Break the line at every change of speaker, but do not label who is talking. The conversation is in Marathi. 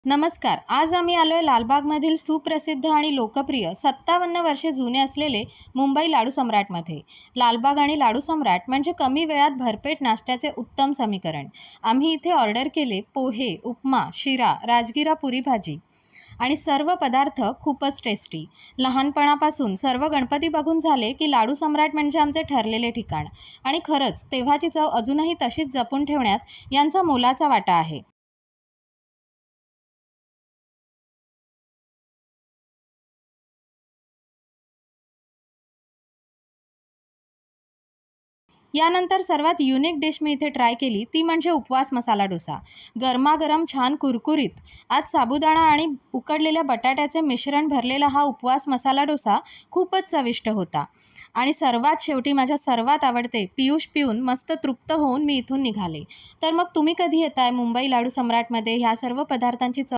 नमस्कार. आज आम्ही आलोय लालबागमधील सुप्रसिद्ध आणि लोकप्रिय 57 वर्षे जुने असलेले मुंबई लाडू सम्राटमध्ये. लालबाग आणि लाडू सम्राट म्हणजे कमी वेळात भरपेट नाश्त्याचे उत्तम समीकरण. आम्ही इथे ऑर्डर केले पोहे, उपमा, शिरा, राजगिरा पुरी भाजी आणि सर्व पदार्थ खूपच टेस्टी. लहानपणापासून सर्व गणपती बघून झाले की लाडू सम्राट म्हणजे आमचे ठरलेले ठिकाण. आणि खरंच तेव्हाची चव अजूनही तशीच जपून ठेवण्यात यांचा मोलाचा वाटा आहे. यानंतर सर्वात युनिक डिश मी इथे ट्राय केली ती म्हणजे उपवास मसाला डोसा. गरमागरम छान कुरकुरीत आज साबुदाणा आणि उकडलेल्या बटाट्याचे मिश्रण भरलेला हा उपवास मसाला डोसा खूपच चविष्ट होता. आणि सर्वात शेवटी माझ्या सर्वात आवडते पियुष पिऊन मस्त तृप्त होऊन मी इथून निघाले. तर मग तुम्ही कधी येताय मुंबई लाडू सम्राटमध्ये ह्या सर्व पदार्थांची